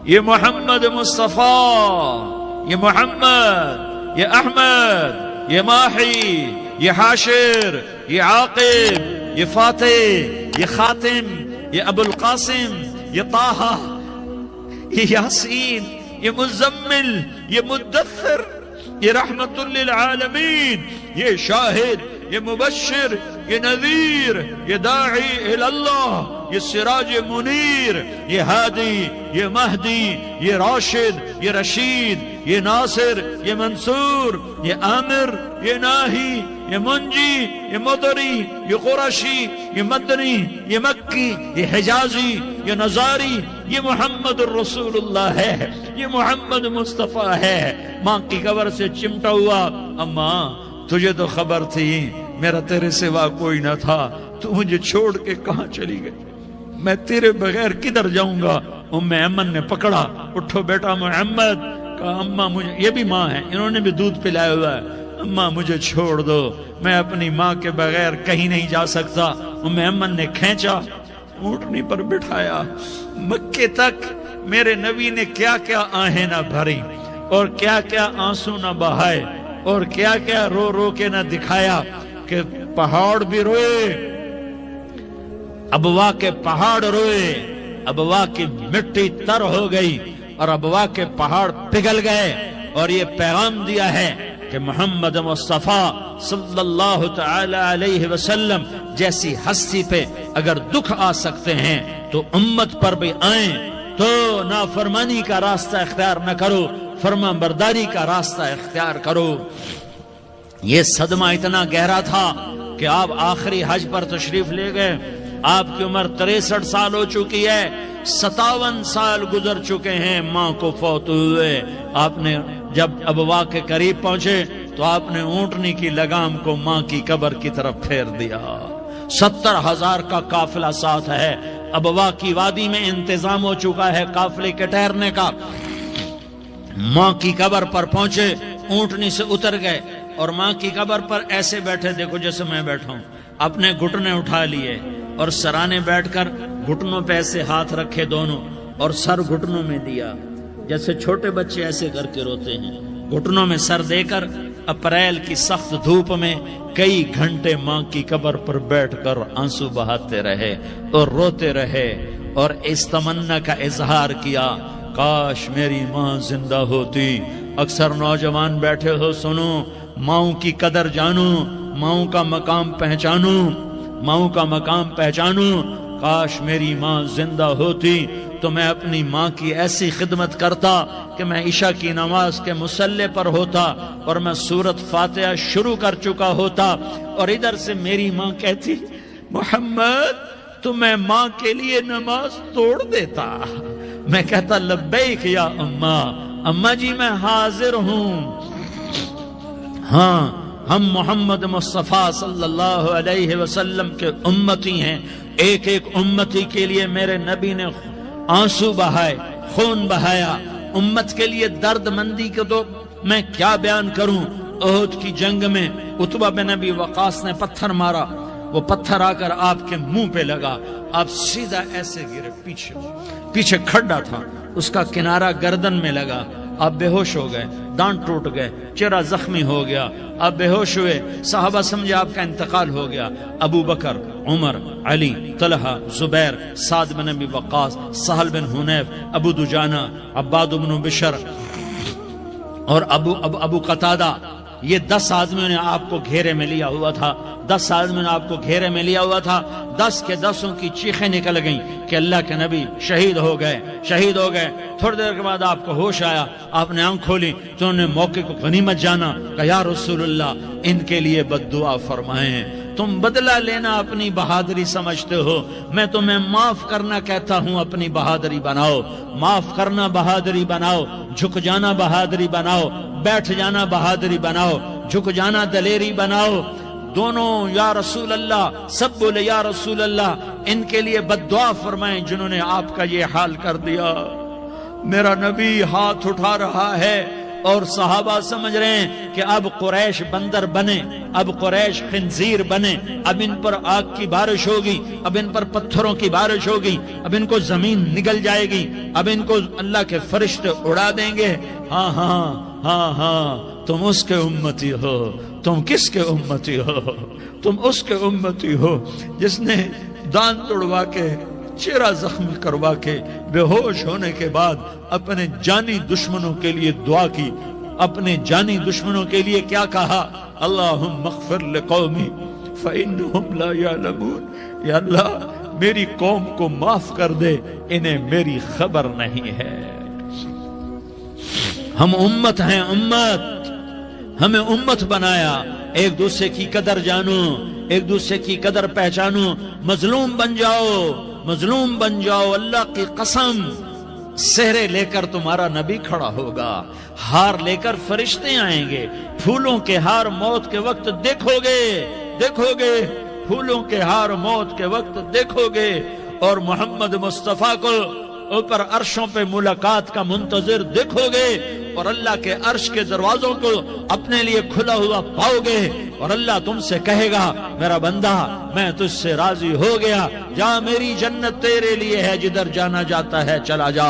یہ محمد مصطفیٰ، یہ محمد، یہ احمد، یہ ماحی، یہ حاشر، یہ عاقب، یہ فاتح، یہ خاتم، یہ ابو القاسم، یہ طہ، یہ یاسین، یہ مزمل، یہ مدثر، یہ رحمت للعالمین، یہ شاہد، یہ مبشر، یہ نذیر، یہ داعی اللہ، یہ سراج منیر، یہ ہادی، یہ مہدی، یہ راشد، یہ رشید، یہ ناصر، یہ منصور، یہ عامر، یہ ناہی، یہ منجی، یہ مدری، یہ قرشی، یہ مدنی، یہ مکی، یہ حجازی، یہ نظاری، یہ محمد الرسول اللہ ہے، یہ محمد مصطفیٰ ہے۔ ماں کی قبر سے چمٹا ہوا، اماں تجھے تو خبر تھی میرا تیرے سوا کوئی نہ تھا، تو مجھے چھوڑ کے کہاں چلی گئی، میں تیرے بغیر کدھر جاؤں گا؟ ام ایمن نے پکڑا، اٹھو بیٹا محمد، کہا اماں مجھے، یہ بھی ماں ہے، انہوں نے بھی دودھ پلایا ہوا ہے، اماں مجھے چھوڑ دو، میں اپنی ماں کے بغیر کہیں نہیں جا سکتا۔ ام ایمن نے کھینچا، اونٹنی پر بٹھایا، مکے تک میرے نبی نے کیا کیا آہیں نہ بھری، اور کیا کیا آنسو نہ بہائے، اور کیا کیا رو رو کے نہ دکھایا کہ پہاڑ بھی روئے، ابوا کے پہاڑ روئے، ابوا کی مٹی تر ہو گئی اور ابوا کے پہاڑ پگھل گئے، اور یہ پیغام دیا ہے کہ محمد مصطفیٰ صلی اللہ تعالی علیہ وسلم جیسی ہستی پہ اگر دکھ آ سکتے ہیں تو امت پر بھی آئیں، تو نافرمانی کا راستہ اختیار نہ کرو، فرما برداری کا راستہ اختیار کرو۔ یہ صدمہ اتنا گہرا تھا کہ آپ آخری حج پر تشریف لے گئے، آپ کی عمر 63 سال ہو چکی ہے، 57 سال گزر چکے ہیں ماں کو فوت ہوئے۔ آپ نے جب ابوا کے قریب پہنچے تو آپ نے اونٹنی کی لگام کو ماں کی قبر کی طرف پھیر دیا۔ 70,000 کا قافلہ ساتھ ہے، ابوا کی وادی میں انتظام ہو چکا ہے قافلے کے ٹھہرنے کا۔ ماں کی قبر پر پہنچے، اونٹنی سے اتر گئے اور ماں کی قبر پر ایسے بیٹھے، دیکھو جیسے میں بیٹھا ہوں، اپنے گھٹنے اٹھا لیے اور سرانے بیٹھ کر گھٹنوں پہ ایسے ہاتھ رکھے دونوں اور سر گھٹنوں میں دیا، جیسے چھوٹے بچے ایسے کر کے روتے ہیں، گھٹنوں میں سر دے کر اپریل کی سخت دھوپ میں کئی گھنٹے ماں کی قبر پر بیٹھ کر آنسو بہاتے رہے اور روتے رہے، اور اس تمنا کا اظہار کیا، کاش میری ماں زندہ ہوتی۔ اکثر نوجوان بیٹھے ہو، سنو، ماؤں کی قدر جانو، ماؤں کا مقام پہچانو، ماؤں کا مقام پہچانو۔ کاش میری ماں زندہ ہوتی تو میں اپنی ماں کی ایسی خدمت کرتا کہ میں عشاء کی نماز کے مصلی پر ہوتا اور میں سورت فاتحہ شروع کر چکا ہوتا، اور ادھر سے میری ماں کہتی محمد تو میں ماں کے لیے نماز توڑ دیتا، میں کہتا لبیک یا اماں، اماں جی میں حاضر ہوں۔ ہاں، ہم محمد مصطفیٰ صلی اللہ علیہ وسلم کے امتی ہیں، ایک ایک امتی کے لیے میرے نبی نے آنسو بہائے، خون بہایا، امت کے لیے درد مندی کو تو میں کیا بیان کروں۔ احد کی جنگ میں عتبہ بن ابی وقاص نے پتھر مارا، وہ پتھر آ کر آپ کے منہ پہ لگا، آپ سیدھا ایسے گرے، پیچھے کھڈا تھا، اس کا کنارہ گردن میں لگا، آپ بے ہوش ہو گئے، دانت ٹوٹ گئے، چہرہ زخمی ہو گیا، آپ بے ہوش ہوئے، صحابہ سمجھے آپ کا انتقال ہو گیا۔ ابو بکر، عمر، علی، طلحہ، زبیر، سعد بن ابی وقاص، سہل بن حنیف، ابو دجانہ، عباد بن بشر اور ابو قتادہ، یہ 10 آدمیوں نے آپ کو گھیرے میں لیا ہوا تھا، 10 آدمیوں نے آپ کو گھیرے میں لیا ہوا تھا، 10 کے 10 کی چیخیں نکل گئیں کہ اللہ کے نبی شہید ہو گئے۔ تھوڑی دیر کے بعد آپ کو ہوش آیا، آپ نے آنکھ کھولی تو انہوں نے موقع کو غنیمت جانا، کہ یا رسول اللہ ان کے لیے بد دعا فرمائیں، تم بدلہ لینا اپنی بہادری سمجھتے ہو، میں تمہیں معاف کرنا کہتا ہوں، اپنی بہادری بناؤ، معاف کرنا بہادری بناؤ، جھک جانا بہادری بناؤ، بیٹھ جانا بہادری بناؤ، جھک جانا دلیری بناؤ۔ دونوں یا رسول اللہ، سب بولے یا رسول اللہ، ان کے لیے بد دعا فرمائیں جنہوں نے آپ کا یہ حال کر دیا۔ میرا نبی ہاتھ اٹھا رہا ہے، اور صحابہ سمجھ رہے ہیں کہ اب قریش بندر بنے، اب قریش خنزیر بنے، اب ان پر آگ کی بارش ہوگی، اب ان پر پتھروں کی بارش ہوگی، اب ان کو زمین نگل جائے گی، اب ان کو اللہ کے فرشتے اڑا دیں گے۔ ہاں ہاں ہاں ہاں، تم اس کے امتی ہو۔ تم کس کے امتی ہو؟ تم اس کے امتی ہو جس نے دان توڑوا کے، چہرہ زخمی کروا کے، بے ہوش ہونے کے بعد اپنے جانی دشمنوں کے لیے دعا کی، اپنے جانی دشمنوں کے لیے کیا کہا؟ اللہم اغفر لقومی فإنہم لا یعلمون، یا اللہ میری قوم کو معاف کر دے، انہیں میری خبر نہیں ہے۔ ہم امت ہیں، امت، ہمیں امت بنایا۔ ایک دوسرے کی قدر جانو، ایک دوسرے کی قدر پہچانو، مظلوم بن جاؤ، مظلوم بن جاؤ۔ اللہ کی قسم، سہرے لے کر تمہارا نبی کھڑا ہوگا، ہار لے کر فرشتے آئیں گے، پھولوں کے ہار موت کے وقت دیکھو گے، دیکھو گے، پھولوں کے ہار موت کے وقت دیکھو گے، اور محمد مصطفیٰ کو اوپر عرشوں پہ ملاقات کا منتظر دیکھو گے، اور اللہ کے عرش کے دروازوں کو اپنے لیے کھلا ہوا پاؤ گے، اور اللہ تم سے کہے گا میرا بندہ میں تجھ سے راضی ہو گیا، جا میری جنت تیرے لیے ہے، جدھر جانا جاتا ہے چلا جا۔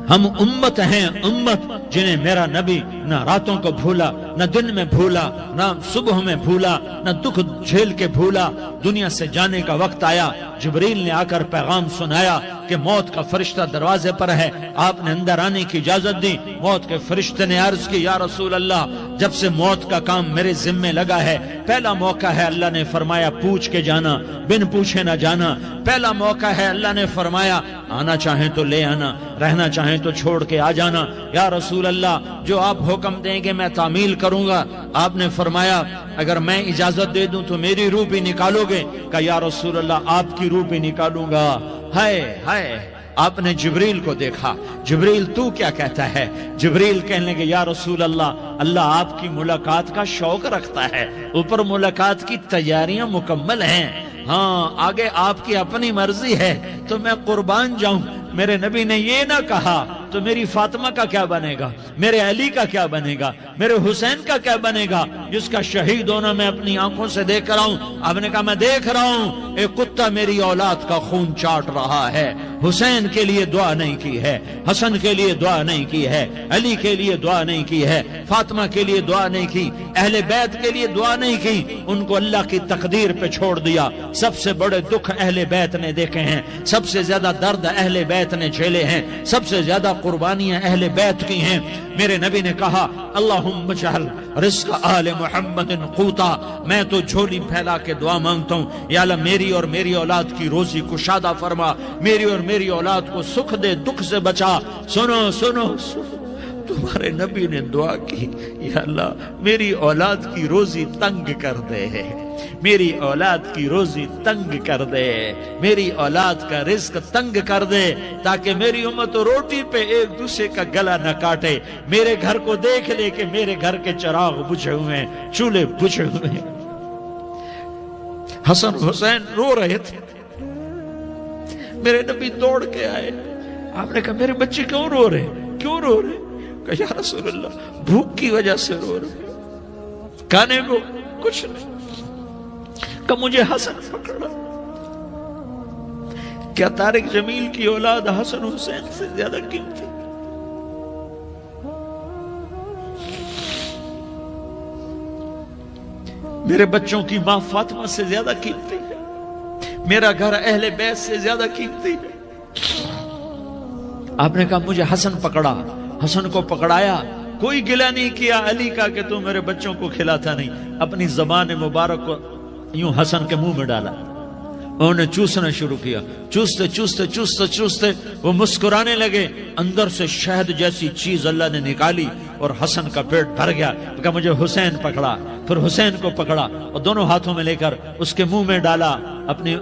ہم امت ہیں، امت جنہیں میرا نبی نہ راتوں کو بھولا، نہ دن میں بھولا، نہ صبح میں بھولا، نہ دکھ جھیل کے بھولا۔ دنیا سے جانے کا وقت آیا، جبریل نے آ کر پیغام سنایا کہ موت کا فرشتہ دروازے پر ہے، آپ نے اندر آنے کی اجازت دی۔ موت کے فرشتے نے عرض کی یا رسول اللہ، جب سے موت کا کام میرے ذمے لگا ہے، پہلا موقع ہے اللہ نے فرمایا پوچھ کے جانا، بن پوچھے نہ جانا۔ پہلا موقع ہے اللہ نے فرمایا آنا چاہیں تو لے آنا، رہنا چاہیں تو چھوڑ کے آ جانا۔ یا رسول اللہ جو آپ حکم دیں گے میں تعمیل کروں گا۔ آپ نے فرمایا اگر میں اجازت دے دوں تو میری روح بھی نکالو گے؟ کہا یا رسول اللہ آپ کی روح بھی نکالوں گا۔ ہائے ہائے، آپ نے جبریل کو دیکھا، جبریل تو کیا کہتا ہے؟ جبریل کہنے لگے یا رسول اللہ، اللہ آپ کی ملاقات کا شوق رکھتا ہے، اوپر ملاقات کی تیاریاں مکمل ہیں، ہاں آگے آپ کی اپنی مرضی ہے تو میں قربان جاؤں۔ میرے نبی نے یہ نہ کہا تو میری فاطمہ کا کیا بنے گا، میرے علی کا کیا بنے گا، میرے حسین کا کیا بنے گا جس کا شہید ہونا میں اپنی آنکھوں سے دیکھ رہا ہوں۔ آپ نے کہا میں دیکھ رہا ہوں ایک کتا میری اولاد کا خون چاٹ رہا ہے، حسین کے لیے دعا نہیں کی ہے، حسن کے لیے دعا نہیں کی ہے، علی کے لیے دعا نہیں کی ہے، فاطمہ کے لیے دعا نہیں کی، اہل بیت کے لیے دعا نہیں کی، ان کو اللہ کی تقدیر پہ چھوڑ دیا۔ سب سے بڑے دکھ اہل بیت نے دیکھے ہیں، سب سے زیادہ درد اہل بیت نے جھیلے ہیں، سب سے زیادہ قربانیاں اہل بیت کی ہیں۔ میرے نبی نے کہا اللہم اجعل رزق آل محمد قوتا، میں تو جھولی پھیلا کے دعا مانگتا ہوں یا اللہ میری اور میری اولاد کی روزی کشادہ فرما، میری اور میری اولاد کو سکھ دے، دکھ سے بچا۔ سنو سنو سنو، تمہارے نبی نے دعا کی یا اللہ میری اولاد کی روزی تنگ کر دے، میری اولاد کی روزی تنگ کر دے، میری اولاد کا رزق تنگ کر دے، تاکہ میری امت روٹی پہ ایک دوسرے کا گلا نہ کاٹے، میرے گھر کو دیکھ لے کہ میرے گھر کے چراغ بجھے ہوئے ہیں، چولہے بجھے ہوئے ہیں۔ حسن حسین رو رہے تھے، میرے نبی دوڑ کے آئے، آپ نے کہا میرے بچے کیوں رو رہے، کیوں رو رہے؟ کہا یا رسول اللہ بھوک کی وجہ سے رو رہے، کھانے کو کچھ نہیں۔ کہ مجھے حسن پکڑا۔ کیا طارق جمیل کی اولاد حسن حسین سے زیادہ قیمتی؟ میرے بچوں کی ماں فاطمہ سے زیادہ قیمتی ہے، میرا گھر اہل بیت سے زیادہ قیمتی ہے۔ آپ نے کہا مجھے حسن پکڑا، حسن کو پکڑایا، کوئی گلہ نہیں کیا علی کا کہ تو میرے بچوں کو کھلاتا نہیں، اپنی زبان مبارک کو یوں حسن کے منہ میں ڈالا، انہوں نے چوسنا شروع کیا، چوستے چوستے چوستے چوستے وہ مسکرانے لگے، اندر سے شہد جیسی چیز اللہ نے نکالی اور حسن کا پیٹ بھر گیا۔ کہا مجھے حسین پکڑا، پھر حسین کو پکڑا اور دونوں ہاتھوں میں لے کر اس کے منہ میں ڈالا،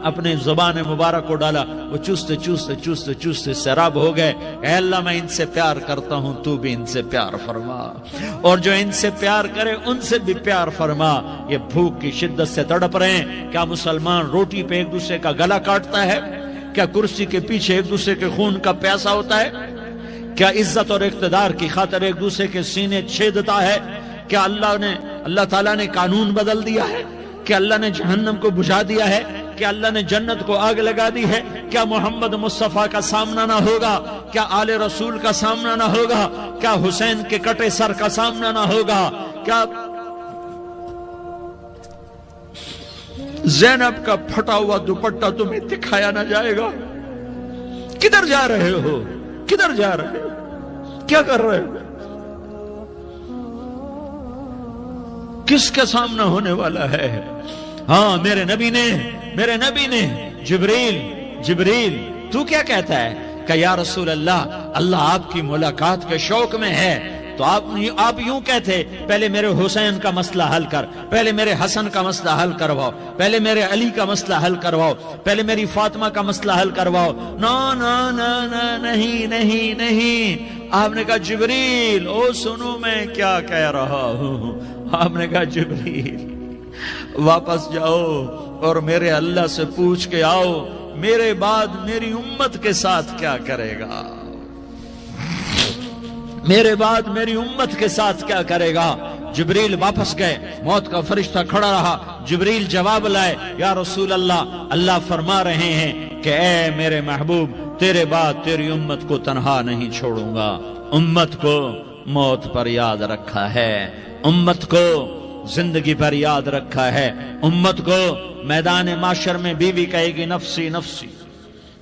اپنے زبان مبارک کو ڈالا، وہ چوستے چوستے چوستے چوستے سیراب ہو گئے۔ اے اللہ میں ان سے پیار کرتا ہوں، تو بھی ان سے پیار فرما، اور جو ان سے پیار کرے ان سے بھی پیار فرما۔ یہ بھوک کی شدت سے تڑپ رہے ہیں، کیا مسلمان روٹی پہ ایک دوسرے کا گلا کاٹتا ہے؟ کیا کرسی کے پیچھے ایک دوسرے کے خون کا پیاسا ہوتا ہے؟ کیا عزت اور اقتدار کی خاطر ایک دوسرے کے سینے چھیدتا ہے؟ کیا اللہ تعالیٰ نے قانون بدل دیا ہے؟ کیا اللہ نے جہنم کو بجھا دیا ہے؟ کیا اللہ نے جنت کو آگ لگا دی ہے؟ کیا محمد مصطفیٰ کا سامنا نہ ہوگا؟ کیا آل رسول کا سامنا نہ ہوگا؟ کیا حسین کے کٹے سر کا سامنا نہ ہوگا؟ کیا زینب کا پھٹا ہوا دوپٹہ تمہیں دکھایا نہ جائے گا؟ کدھر جا رہے ہو؟ کدھر جا رہے ہو؟ کیا کر رہے ہو؟ کس کا سامنا ہونے والا ہے؟ ہاں میرے نبی نے جبریل تو کیا کہتا ہے کہ یا رسول اللہ آپ کی ملاقات کے شوق میں ہے، تو آپ یوں کہتے پہلے میرے حسین کا مسئلہ حل کر، پہلے میرے حسن کا مسئلہ حل کرواؤ، پہلے میرے علی کا مسئلہ حل کرواؤ، پہلے میری فاطمہ کا مسئلہ حل کرواؤ۔ نہیں، آپ نے کہا جبریل سنو میں کیا کہہ رہا ہوں۔ آپ نے کہا جبریل واپس جاؤ اور میرے اللہ سے پوچھ کے آؤ میرے بعد میری امت کے ساتھ کیا کرے گا، میرے بعد میری امت کے ساتھ کیا کرے گا۔ جبریل واپس گئے، موت کا فرشتہ کھڑا رہا، جبریل جواب لائے، یا رسول اللہ فرما رہے ہیں کہ اے میرے محبوب تیرے بعد تیری امت کو تنہا نہیں چھوڑوں گا۔ امت کو موت پر یاد رکھا ہے، امت کو زندگی پر یاد رکھا ہے، امت کو میدان معاشر میں بیوی کہے گی نفسی نفسی،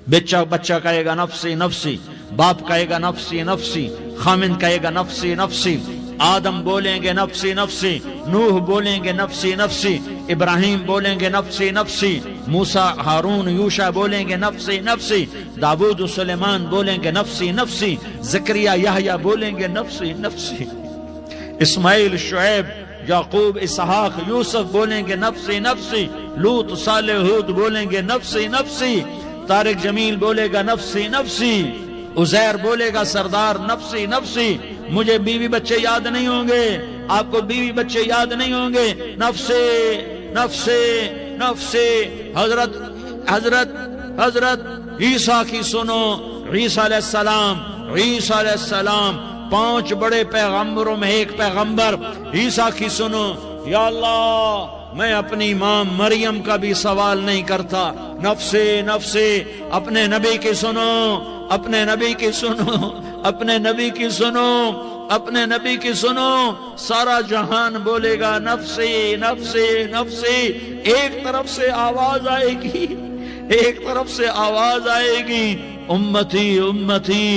بچہ کہے گا نفسی نفسی، باپ کہے گا نفسی نفسی، خامند کہے گا نفسی نفسی، آدم بولیں گے نفسی نفسی، نوح بولیں گے نفسی نفسی، ابراہیم بولیں گے نفسی نفسی، موسیٰ ہارون یوشع بولیں گے نفسی نفسی، داؤد سلیمان بولیں گے نفسی نفسی، زکریا یحییٰ بولیں گے نفسی نفسی، اسماعیل شعیب یعقوب اسحاق یوسف بولیں گے نفسی نفسی، لوط صالح ہود بولیں گے نفسی نفسی، طارق جمیل بولے گا نفسی نفسی، عزیر بولے گا سردار نفسی نفسی، مجھے بیوی بچے یاد نہیں ہوں گے، آپ کو بیوی بچے یاد نہیں ہوں گے، نفسی نفسی نفسی۔ حضرت عیسیٰ کی سنو، عیسیٰ علیہ السلام 5 بڑے پیغمبروں میں ایک پیغمبر، عیسیٰ کی سنو، یا اللہ میں اپنی ماں مریم کا بھی سوال نہیں کرتا، نفسی نفسی۔ اپنے نبی کی سنو، اپنے نبی کی سنو، اپنے نبی کی سنو، اپنے نبی کی سنو، سارا جہان بولے گا نفسی نفسی نفسی۔ ایک طرف سے آواز آئے گی، ایک طرف سے آواز آئے گی، امتی امتی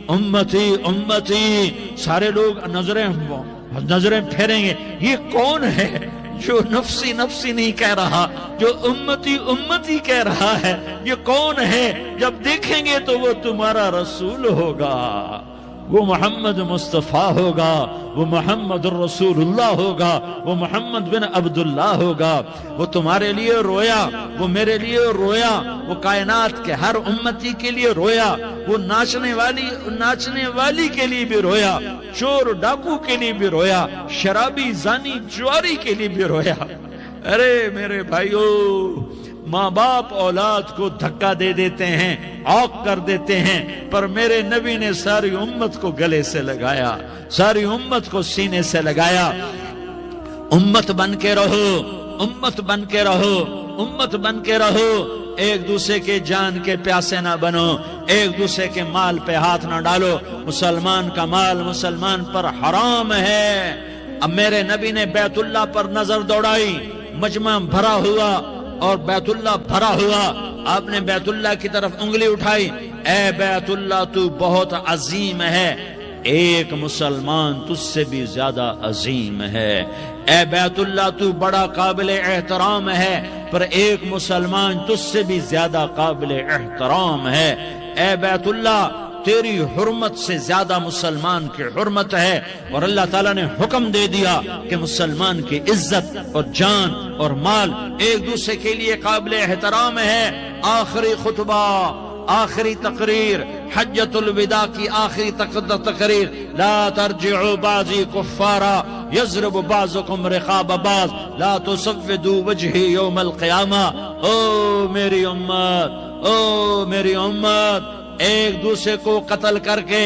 امتی امتی۔ سارے لوگ نظریں پھیریں گے، یہ کون ہے جو نفسی نفسی نہیں کہہ رہا، جو امتی امتی کہہ رہا ہے؟ یہ کون ہے؟ جب دیکھیں گے تو وہ تمہارا رسول ہوگا، وہ محمد مصطفیٰ ہوگا، وہ محمد الرسول اللہ ہوگا، وہ محمد بن عبداللہ ہوگا۔ وہ تمہارے لیے رویا، وہ میرے لیے رویا، وہ کائنات کے ہر امتی کے لیے رویا، وہ ناچنے والی کے لیے بھی رویا، چور ڈاکو کے لیے بھی رویا، شرابی زانی جواری کے لیے بھی رویا۔ ارے میرے بھائیو، ماں باپ اولاد کو دھکا دے دیتے ہیں، عوق کر دیتے ہیں، پر میرے نبی نے ساری امت کو گلے سے لگایا، ساری امت کو سینے سے لگایا۔ امت بن کے رہو، امت بن کے رہو، امت بن کے رہو، ایک دوسرے کے جان کے پیاسے نہ بنو، ایک دوسرے کے مال پہ ہاتھ نہ ڈالو۔ مسلمان کا مال مسلمان پر حرام ہے۔ اب میرے نبی نے بیت اللہ پر نظر دوڑائی، مجمع بھرا ہوا اور بیت اللہ بھرا ہوا، آپ نے بیت اللہ کی طرف انگلی اٹھائی، اے بیت اللہ تو بہت عظیم ہے، ایک مسلمان تجھ سے بھی زیادہ عظیم ہے، اے بیت اللہ تو بڑا قابل احترام ہے، پر ایک مسلمان تجھ سے بھی زیادہ قابل احترام ہے، اے بیت اللہ تیری حرمت سے زیادہ مسلمان کی حرمت ہے۔ اور اللہ تعالیٰ نے حکم دے دیا کہ مسلمان کی عزت اور جان اور مال ایک دوسرے کے لیے قابل احترام ہے۔ آخری خطبہ، آخری تقریر، حجۃ الوداع کی آخری تقریر، لا ترجعوا بعضی کفارا یضرب بعضکم رقاب بعض لا تسودوا وجہی یوم القیامہ۔ او میری امت، او میری امت، ایک دوسرے کو قتل کر کے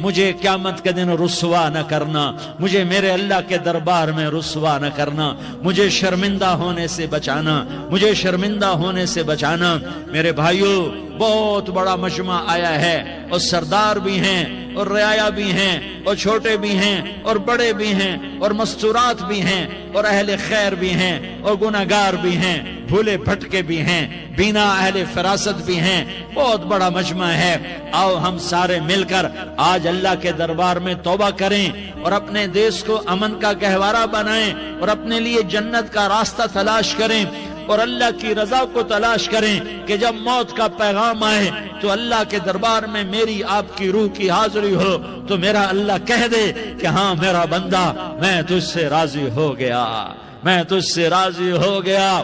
مجھے قیامت کے دن رسوا نہ کرنا، مجھے میرے اللہ کے دربار میں رسوا نہ کرنا، مجھے شرمندہ ہونے سے بچانا، مجھے شرمندہ ہونے سے بچانا۔ میرے بھائیوں، بہت بڑا مجمع آیا ہے، اور سردار بھی ہیں اور رعایا بھی ہیں اور چھوٹے بھی ہیں اور بڑے بھی ہیں اور مستورات بھی ہیں اور اہل خیر بھی ہیں اور گناہگار بھی ہیں، بھولے بھٹکے بھی ہیں، بینا اہل فراست بھی ہیں، بہت بڑا مجمع ہے۔ آؤ ہم سارے مل کر آج اللہ کے دربار میں توبہ کریں اور اپنے دیش کو امن کا گہوارہ بنائیں اور اپنے لیے جنت کا راستہ تلاش کریں اور اللہ کی رضا کو تلاش کریں کہ جب موت کا پیغام آئے تو اللہ کے دربار میں میری آپ کی روح کی حاضری ہو تو میرا اللہ کہہ دے کہ ہاں میرا بندہ، میں تجھ سے راضی ہو گیا، میں تجھ سے راضی ہو گیا۔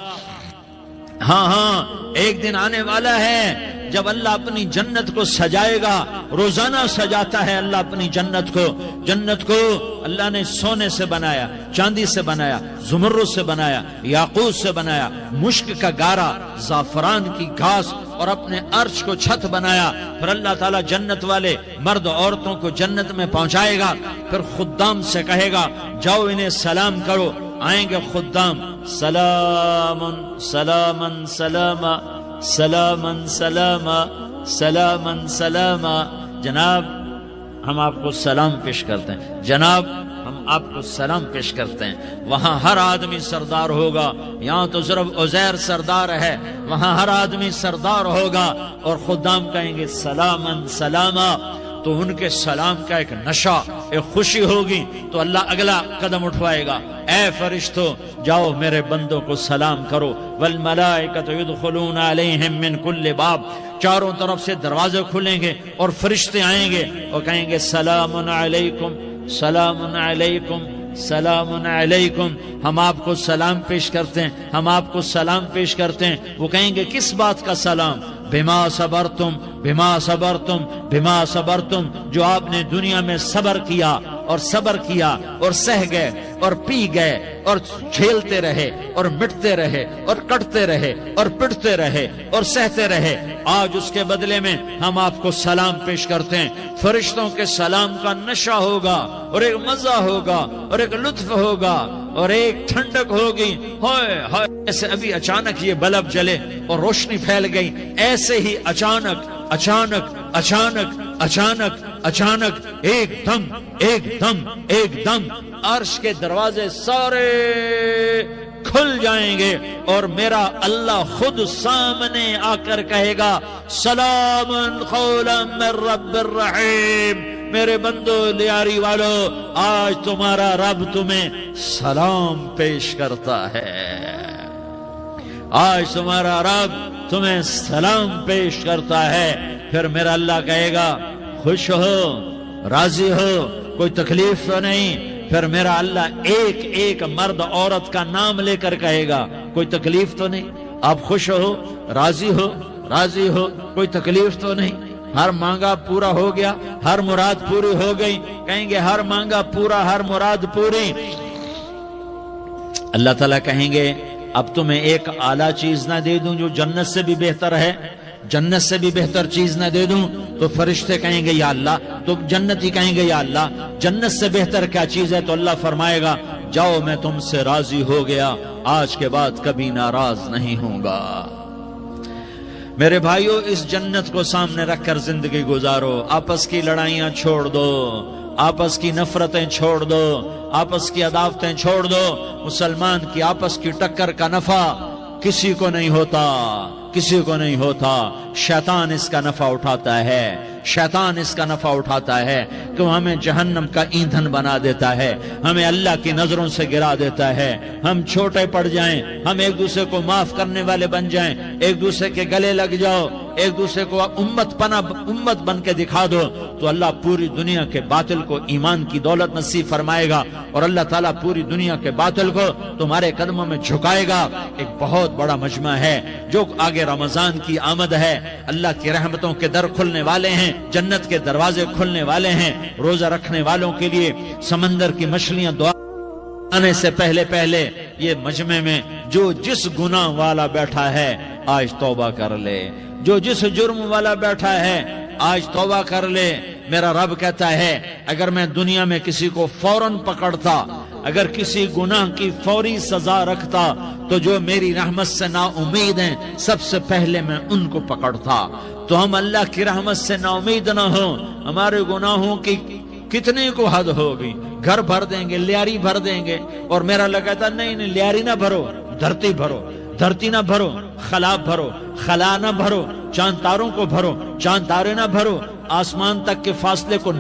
ہاں ایک دن آنے والا ہے جب اللہ اپنی جنت کو سجائے گا، روزانہ سجاتا ہے اللہ اپنی جنت کو۔ جنت کو اللہ نے سونے سے بنایا، چاندی سے بنایا، زمرد سے بنایا، یاقوت سے بنایا، مشک کا گارا، زعفران کی گھاس اور اپنے عرش کو چھت بنایا۔ پھر اللہ تعالیٰ جنت والے مرد عورتوں کو جنت میں پہنچائے گا، پھر خدام سے کہے گا جاؤ انہیں سلام کرو۔ آئیں گے خدام، سلام سلاما سلاما سلاما سلاما سلاما سلاما، جناب ہم آپ کو سلام پیش کرتے ہیں، جناب ہم آپ کو سلام پیش کرتے ہیں۔ وہاں ہر آدمی سردار ہوگا، یہاں تو صرف عزیر سردار ہے، وہاں ہر آدمی سردار ہوگا اور خدام کہیں گے سلاما سلاما، تو ان کے سلام کا ایک نشہ، ایک خوشی ہوگی، تو اللہ اگلا قدم اٹھوائے گا، اے فرشتو جاؤ میرے بندوں کو سلام کرو۔ والملائکۃ یدخلون علیہم من کل باب، چاروں طرف سے دروازے کھلیں گے اور فرشتے آئیں گے اور کہیں گے سلام علیکم سلام علیکم سلام علیکم، ہم آپ کو سلام پیش کرتے ہیں، ہم آپ کو سلام پیش کرتے ہیں۔ وہ کہیں گے کس بات کا سلام؟ بما صبرتم بما صبرتم بما صبرتم، جو آپ نے دنیا میں صبر کیا اور صبر کیا اور سہ گئے اور پی گئے اور جھیلتے رہے اور مٹتے رہے اور کٹتے رہے اور پٹتے رہے اور سہتے رہے، آج اس کے بدلے میں ہم آپ کو سلام پیش کرتے ہیں۔ فرشتوں کے سلام کا نشہ ہوگا اور ایک مزہ ہوگا اور ایک لطف ہوگا اور ایک ٹھنڈک ہوگی۔ ہائے ہائے، ایسے ابھی اچانک یہ بلب جلے اور روشنی پھیل گئی، ایسے ہی اچانک اچانک اچانک اچانک اچانک ایک دم ایک دم ایک دم عرش کے دروازے سارے کھل جائیں گے اور میرا اللہ خود سامنے آ کر کہے گا سلام قولا من رب الرحیم، میرے بندو لیاری والو، آج تمہارا رب تمہیں سلام پیش کرتا ہے، آج تمہارا رب تمہیں سلام پیش کرتا ہے۔ پھر میرا اللہ کہے گا خوش ہو، راضی ہو، کوئی تکلیف تو نہیں؟ پھر میرا اللہ ایک ایک مرد عورت کا نام لے کر کہے گا کوئی تکلیف تو نہیں؟ آپ خوش ہو، راضی ہو، راضی ہو، کوئی تکلیف تو نہیں؟ ہر مانگا پورا ہو گیا، ہر مراد پوری ہو گئی؟ کہیں گے ہر مانگا پورا، ہر مراد پوری۔ اللہ تعالیٰ کہیں گے اب تمہیں ایک اعلیٰ چیز نہ دے دوں جو جنت سے بھی بہتر ہے؟ جنت سے بھی بہتر چیز نہ دے دوں؟ تو فرشتے کہیں گے یا اللہ، تو جنتی کہیں گے یا اللہ جنت سے بہتر کیا چیز ہے؟ تو اللہ فرمائے گا جاؤ میں تم سے راضی ہو گیا، آج کے بعد کبھی ناراض نہیں ہوں گا۔ میرے بھائیو، اس جنت کو سامنے رکھ کر زندگی گزارو، آپس کی لڑائیاں چھوڑ دو، آپس کی نفرتیں چھوڑ دو، آپس کی عداوتیں چھوڑ دو۔ مسلمان کی آپس کی ٹکر کا نفع کسی کو نہیں ہوتا، کسی کو نہیں ہوتا، شیطان اس کا نفع اٹھاتا ہے، شیطان اس کا نفع اٹھاتا ہے کہ وہ ہمیں جہنم کا ایندھن بنا دیتا ہے، ہمیں اللہ کی نظروں سے گرا دیتا ہے، ہم چھوٹے پڑ جائیں، ہم ایک دوسرے کو معاف کرنے والے بن جائیں، ایک دوسرے کے گلے لگ جاؤ، ایک دوسرے کو امت بن کے دکھا دو، تو اللہ پوری دنیا کے باطل کو ایمان کی دولت نصیب فرمائے گا اور اللہ تعالیٰ پوری دنیا کے باطل کو تمہارے قدموں میں جھکائے گا۔ ایک بہت بڑا مجمع ہے، جو آگے رمضان کی آمد ہے، اللہ کی رحمتوں کے در کھلنے والے ہیں، جنت کے دروازے کھلنے والے ہیں، روزہ رکھنے والوں کے لیے سمندر کی مچھلیاں دعا آنے سے پہلے پہلے یہ مجمع میں جو جس گناہ والا بیٹھا ہے آج توبہ کر لے، جو جس جرم والا بیٹھا ہے آج توبہ کر لے، میرا رب کہتا ہے اگر میں دنیا میں کسی کو فوراً پکڑتا، اگر کسی گناہ کی فوری سزا رکھتا تو جو میری رحمت سے نا امید ہیں سب سے پہلے میں ان کو پکڑتا۔ تو ہم اللہ کی رحمت سے نا امید نہ ہوں، ہمارے گناہوں کی کتنے کو حد ہوگی، گھر بھر دیں گے، لیاری بھر دیں گے، اور میرا اللہ کہتا نہیں لیاری نہ بھرو، دھرتی بھرو، دھرتی نہ بھرو، خلا بھرو، خلا نہ بھرو، چاند تاروں کو بھرو، چاند تارے نہ بھرو، آسمان تک کے فاصلے کو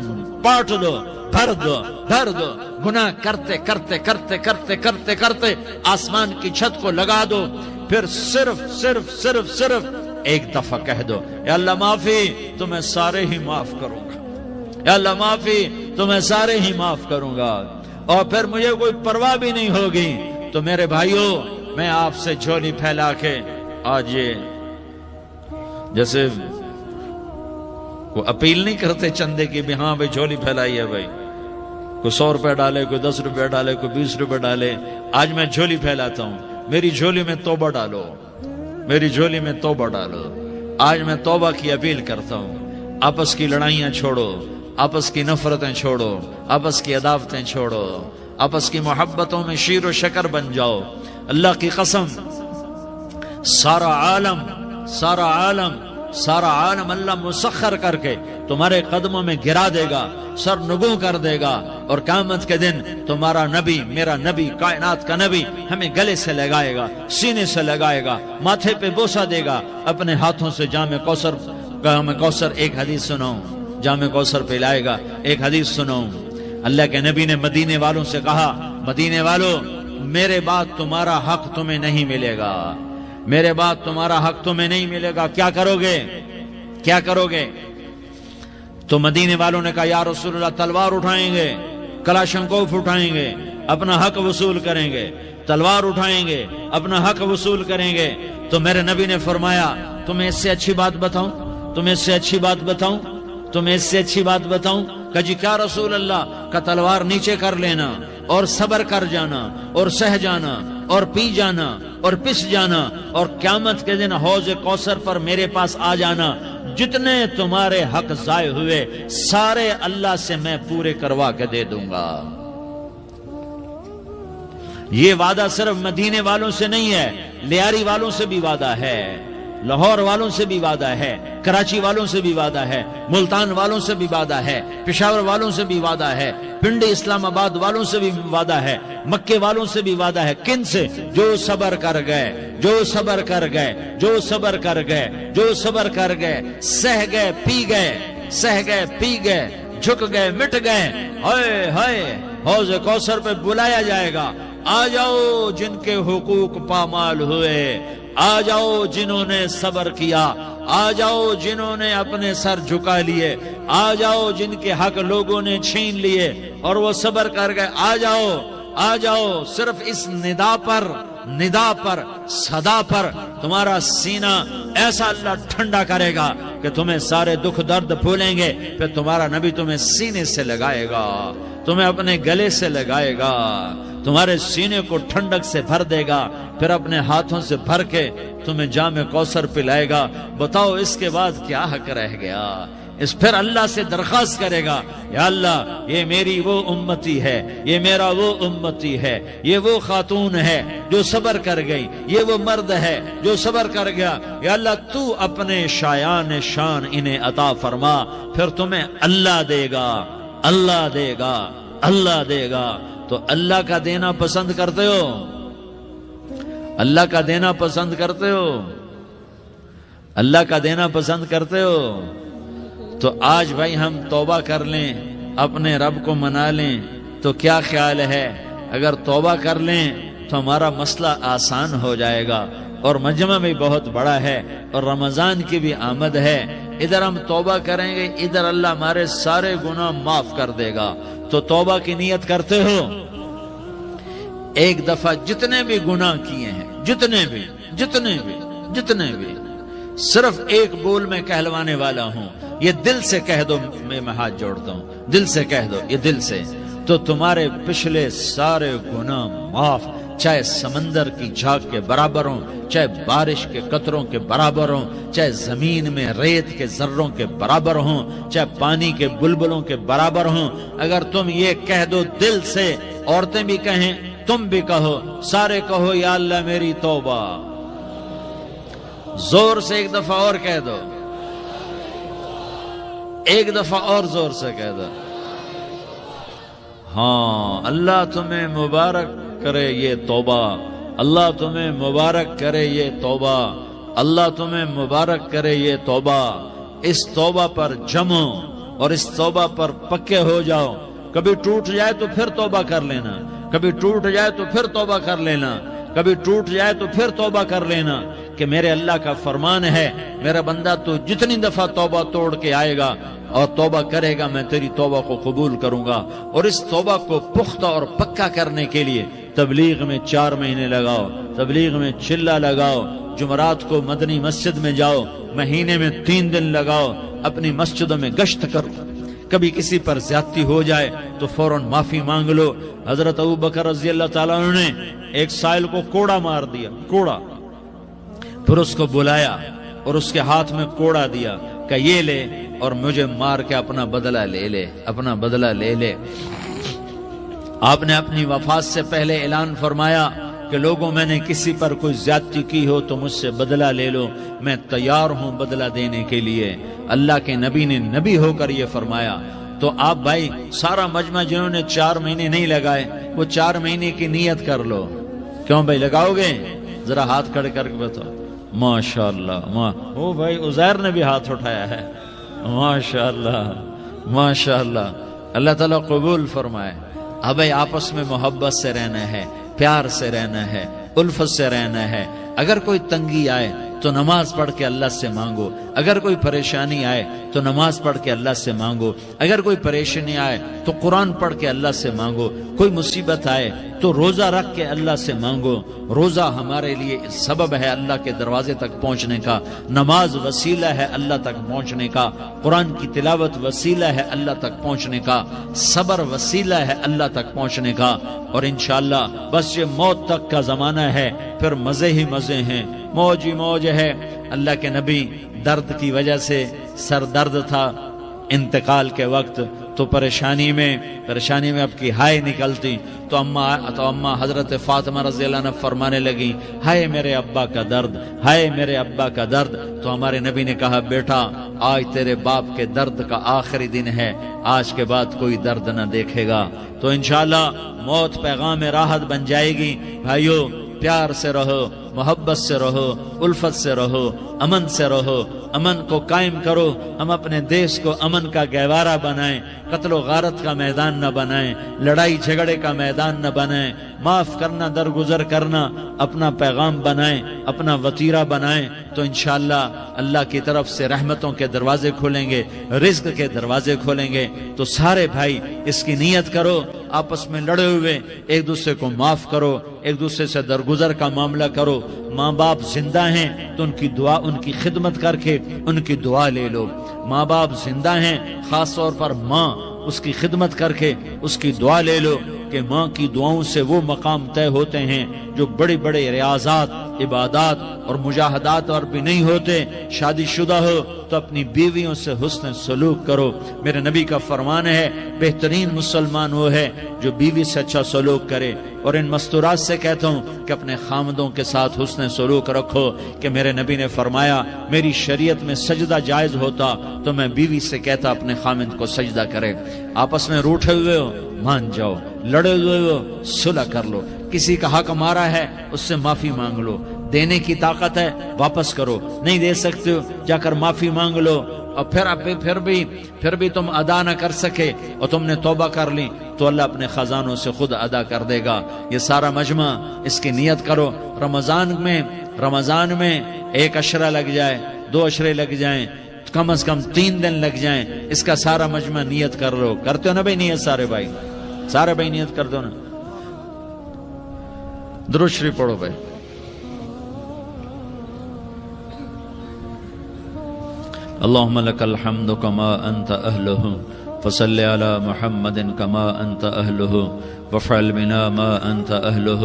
پاٹ دو، بھر دو، بھر دو، گناہ کرتے کرتے کرتے کرتے کرتے کرتے آسمان کی چھت کو لگا دو، پھر صرف صرف صرف صرف ایک دفعہ کہہ دو یا اللہ معافی، تو میں سارے ہی معاف کروں گا، یا اللہ معافی، تو میں سارے ہی معاف کروں گا، اور پھر مجھے کوئی پرواہ بھی نہیں ہوگی۔ تو میرے بھائیوں، میں آپ سے جھولی پھیلا کے آج یہ جیسے کوئی اپیل نہیں کرتے چندے کی بھی ہاں بھائی جھولی پھیلائی ہے، بھائی کوئی 100 روپے ڈالے، کوئی 10 روپے ڈالے، کوئی 20 روپے ڈالے، آج میں جھولی پھیلاتا ہوں، میری جھولی میں توبہ ڈالو، میری جھولی میں توبہ ڈالو۔ آج میں توبہ کی اپیل کرتا ہوں، آپس کی لڑائیاں چھوڑو، آپس کی نفرتیں چھوڑو، آپس کی عداوتیں چھوڑو، آپس کی محبتوں میں شیر و شکر بن جاؤ۔ اللہ کی قسم، سارا عالم اللہ مسخر کر کے تمہارے قدموں میں گرا دے گا، سر نگوں کر دے گا، اور قیامت کے دن تمہارا نبی، میرا نبی، کائنات کا نبی ہمیں گلے سے لگائے گا، سینے سے لگائے گا، ماتھے پہ بوسہ دے گا، اپنے ہاتھوں سے جام کوثر ایک حدیث سناؤں، جام کوثر پہ لائے گا، ایک حدیث سناؤں۔ اللہ کے نبی نے مدینے والوں سے کہا، مدینے والوں میرے بعد تمہارا حق تمہیں نہیں ملے گا، میرے بعد تمہارا حق تمہیں نہیں ملے گا، کیا کرو گے؟ کیا کرو گے؟ تو مدینے والوں نے کہا یا رسول اللہ تلوار اٹھائیں گے، کلاشنکوف اٹھائیں گے، اپنا حق وصول کریں گے، تلوار اٹھائیں گے، اپنا حق وصول کریں گے۔ تو میرے نبی نے فرمایا تمہیں اس سے اچھی بات بتاؤں، تمہیں اس سے اچھی بات بتاؤں، تمہیں اس سے اچھی بات بتاؤں؟ کہ جی کیا رسول اللہ؟ کا تلوار نیچے کر لینا اور صبر کر جانا اور سہ جانا اور پی جانا اور پس جانا، اور قیامت کے دن حوض کوثر پر میرے پاس آ جانا، جتنے تمہارے حق ضائع ہوئے سارے اللہ سے میں پورے کروا کے دے دوں گا۔ یہ وعدہ صرف مدینے والوں سے نہیں ہے، لیاری والوں سے بھی وعدہ ہے، لاہور والوں سے بھی وعدہ ہے، کراچی والوں سے بھی وعدہ ہے، ملتان والوں سے بھی وعدہ ہے، پشاور والوں سے بھی وعدہ ہے، پنڈی اسلام آباد والوں سے بھی وعدہ ہے، مکے والوں سے بھی وعدہ ہے۔ کن سے؟ جو صبر کر گئے، جو صبر کر گئے، جو صبر کر گئے، جو صبر کر گئے، سہ گئے پی گئے، سہ گئے پی گئے، جھک گئے مٹ گئے، ہائے ہائے حوض کوثر پہ بلایا جائے گا، آ جاؤ جن کے حقوق پامال ہوئے، آ جاؤ جنہوں نے صبر کیا، آ جاؤ جنہوں نے اپنے سر جھکا لیے، آ جاؤ جن کے حق لوگوں نے چھین لیے اور وہ صبر کر گئے، آ جاؤ آ جاؤ۔ صرف اس ندا پر صدا پر تمہارا سینہ ایسا اللہ ٹھنڈا کرے گا کہ تمہیں سارے دکھ درد بھولیں گے، پھر تمہارا نبی تمہیں سینے سے لگائے گا، تمہیں اپنے گلے سے لگائے گا، تمہارے سینے کو ٹھنڈک سے بھر دے گا، پھر اپنے ہاتھوں سے بھر کے تمہیں جام کوثر پلائے گا۔ بتاؤ اس کے بعد کیا حق رہ گیا؟ اس پھر اللہ سے درخواست کرے گا، یا اللہ یہ میری وہ امتی ہے، یہ میرا وہ امتی ہے، یہ وہ خاتون ہے جو صبر کر گئی، یہ وہ مرد ہے جو صبر کر گیا، یا اللہ تو اپنے شایان شان انہیں عطا فرما، پھر تمہیں اللہ دے گا، اللہ دے گا، اللہ دے گا۔ تو اللہ کا دینا پسند کرتے ہو؟ اللہ کا دینا پسند کرتے ہو؟ اللہ کا دینا پسند کرتے ہو؟ تو آج بھائی ہم توبہ کر لیں، اپنے رب کو منا لیں، تو کیا خیال ہے اگر توبہ کر لیں تو ہمارا مسئلہ آسان ہو جائے گا، اور مجمع بھی بہت بڑا ہے اور رمضان کی بھی آمد ہے، ادھر ہم توبہ کریں گے، ادھر اللہ ہمارے سارے گناہ معاف کر دے گا۔ تو توبہ کی نیت کرتے ہو؟ ایک دفعہ جتنے بھی گناہ کیے ہیں، جتنے بھی صرف ایک بول میں کہلوانے والا ہوں، یہ دل سے کہہ دو، میں ہاتھ جوڑتا ہوں، دل سے کہہ دو، یہ دل سے، تو تمہارے پچھلے سارے گناہ معاف، چاہے سمندر کی جھاگ کے برابر ہوں، چاہے بارش کے قطروں کے برابر ہوں، چاہے زمین میں ریت کے ذروں کے برابر ہوں، چاہے پانی کے بلبلوں کے برابر ہوں، اگر تم یہ کہہ دو دل سے، عورتیں بھی کہیں، تم بھی کہو، سارے کہو یا اللہ میری توبہ، زور سے ایک دفعہ اور کہہ دو، ایک دفعہ اور زور سے کہہ دو، ہاں اللہ تمہیں مبارک کرے یہ توبہ، اللہ تمہیں مبارک کرے یہ توبہ، اللہ تمہیں مبارک کرے یہ توبہ۔ اس توبہ پر جمو اور اس توبہ پر پکے ہو جاؤ، کبھی ٹوٹ جائے تو پھر توبہ کر لینا، کبھی ٹوٹ جائے تو پھر توبہ کر لینا، کبھی ٹوٹ جائے تو پھر توبہ کر لینا، کہ میرے اللہ کا فرمان ہے میرا بندہ تو جتنی دفعہ توبہ توڑ کے آئے گا اور توبہ کرے گا میں تیری توبہ کو قبول کروں گا۔ اور اس توبہ کو پختہ اور پکا کرنے کے لیے تبلیغ میں 4 مہینے لگاؤ، تبلیغ میں چلہ لگاؤ، جمعرات کو مدنی مسجد میں جاؤ، مہینے میں 3 دن لگاؤ، اپنی مسجدوں میں گشت کرو، کبھی کسی پر زیادتی ہو جائے تو فوراً معافی مانگ لو۔ حضرت ابوبکر رضی اللہ تعالیٰ عنہ نے ایک سائل کو کوڑا مار دیا، کوڑا، پھر اس کو بلایا اور اس کے ہاتھ میں کوڑا دیا کہ یہ لے اور مجھے مار کے اپنا بدلہ لے لے، اپنا بدلہ لے لے۔ آپ نے اپنی وفات سے پہلے اعلان فرمایا کہ لوگوں میں نے کسی پر کوئی زیادتی کی ہو تو مجھ سے بدلہ لے لو، میں تیار ہوں بدلہ دینے کے لیے۔ اللہ کے نبی نے نبی ہو کر یہ فرمایا۔ تو آپ بھائی سارا مجمع جنہوں نے 4 مہینے نہیں لگائے وہ 4 مہینے کی نیت کر لو۔ کیوں بھائی لگاؤ گے؟ ذرا ہاتھ کھڑے کر کے بتاؤ۔ ماشاءاللہ، وہ بھائی عزیر نے بھی ہاتھ اٹھایا ہے، ماشاءاللہ ماشاءاللہ، اللہ تعالیٰ قبول فرمائے۔ اب آپس میں محبت سے رہنا ہے، پیار سے رہنا ہے، الفت سے رہنا ہے۔ اگر کوئی تنگی آئے تو نماز پڑھ کے اللہ سے مانگو، اگر کوئی پریشانی آئے تو نماز پڑھ کے اللہ سے مانگو، اگر کوئی پریشانی آئے تو قرآن پڑھ کے اللہ سے مانگو، کوئی مصیبت آئے تو روزہ رکھ کے اللہ سے مانگو۔ روزہ ہمارے لیے سبب ہے اللہ کے دروازے تک پہنچنے کا، نماز وسیلہ ہے اللہ تک پہنچنے کا، قرآن کی تلاوت وسیلہ ہے اللہ تک پہنچنے کا، صبر وسیلہ ہے اللہ تک پہنچنے کا۔ اور انشاءاللہ بس یہ موت تک کا زمانہ ہے، پھر مزے ہی مزے ہیں، موج ہی موج ہے۔ اللہ کے نبی درد کی وجہ سے سر درد تھا انتقال کے وقت، تو پریشانی میں اب کی ہائے نکلتی تو اماں حضرت فاطمہ رضی اللہ عنہ فرمانے لگی، ہائے میرے ابا کا درد، ہائے میرے ابا کا درد۔ تو ہمارے نبی نے کہا، بیٹا آج تیرے باپ کے درد کا آخری دن ہے، آج کے بعد کوئی درد نہ دیکھے گا۔ تو انشاءاللہ موت پیغام راحت بن جائے گی۔ بھائیو پیار سے رہو، محبت سے رہو، الفت سے رہو، امن سے رہو، امن کو قائم کرو۔ ہم اپنے دیش کو امن کا گہوارہ بنائیں، قتل و غارت کا میدان نہ بنائیں، لڑائی جھگڑے کا میدان نہ بنائیں، معاف کرنا درگزر کرنا اپنا پیغام بنائیں، اپنا وتیرہ بنائیں، تو انشاءاللہ اللہ کی طرف سے رحمتوں کے دروازے کھولیں گے، رزق کے دروازے کھولیں گے۔ تو سارے بھائی اس کی نیت کرو، آپس میں لڑے ہوئے ایک دوسرے کو معاف کرو، ایک دوسرے سے درگزر کا معاملہ کرو۔ ماں باپ زندہ ہیں تو ان کی دعا، ان کی خدمت کر کے ان کی دعا لے لو۔ ماں باپ زندہ ہیں، خاص طور پر ماں، اس کی خدمت کر کے اس کی دعا لے لو، کہ ماں کی دعاؤں سے وہ مقام طے ہوتے ہیں جو بڑے بڑے ریاضات، عبادات اور مجاہدات اور بھی نہیں ہوتے۔ شادی شدہ ہو تو اپنی بیویوں سے حسن سلوک کرو۔ میرے نبی کا فرمان ہے، بہترین مسلمان وہ ہے جو بیوی سے اچھا سلوک کرے۔ اور ان مستورات سے کہتا ہوں کہ اپنے خامدوں کے ساتھ حسن سلوک رکھو، کہ میرے نبی نے فرمایا میری شریعت میں سجدہ جائز ہوتا تو میں بیوی سے کہتا اپنے خامد کو سجدہ کرے۔ آپس میں روٹھے ہوئے ہو مان جاؤ، لڑے ہوئے ہو صلح کر لو، کسی کا حق مارا ہے اس سے معافی مانگ لو، دینے کی طاقت ہے واپس کرو، نہیں دے سکتے ہو جا کر معافی مانگ لو۔ اور پھر بھی تم ادا نہ کر سکے اور تم نے توبہ کر لی تو اللہ اپنے خزانوں سے خود ادا کر دے گا۔ یہ سارا مجمع اس کی نیت کرو۔ رمضان میں 1 عشرہ لگ جائے، 2 عشرے لگ جائیں، کم از کم 3 دن لگ جائیں، اس کا سارا مجمع نیت کر لو۔ کرتے ہو نا بھائی نیت؟ سارے بھائی نیت کر دو نا۔ درود شریف پڑھو بھائی۔ اللهم لك الحمد كما أنت أهله فصل على محمد كما أنت أهله وافعل بنا ما أنت أهله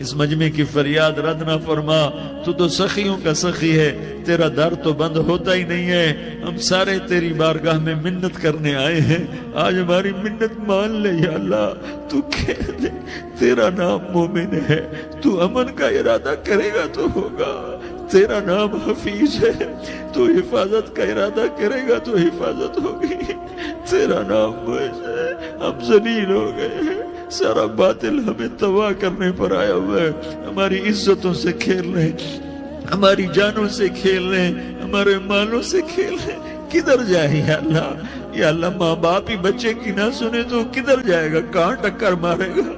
اس مجمع کی فریاد رد نہ فرما، تو سخیوں کا سخی ہے، تیرا در تو بند ہوتا ہی نہیں ہے۔ ہم سارے تیری بارگاہ میں منت کرنے آئے ہیں، آج ہماری منت مان لے یا اللہ۔ تو کہہ دے تیرا نام مومن ہے، تو امن کا ارادہ کرے گا تو ہوگا، تیرا نام حفیظ ہے، تو حفاظت کا ارادہ کرے گا تو حفاظت ہوگی، تیرا نام معز ہے۔ ہم ذلیل ہو گئے ہیں، سارا باطل ہمیں تباہ کرنے پر آیا ہوا ہے، ہماری عزتوں سے کھیل رہے ہیں، ہماری جانوں سے کھیل رہے ہیں، ہمارے مالوں سے کھیل رہے ہیں۔ کدھر جائے یا اللہ؟ یا اللہ ماں باپ ہی بچے کی نہ سنے تو کدھر جائے گا؟ کہاں ٹکر مارے گا؟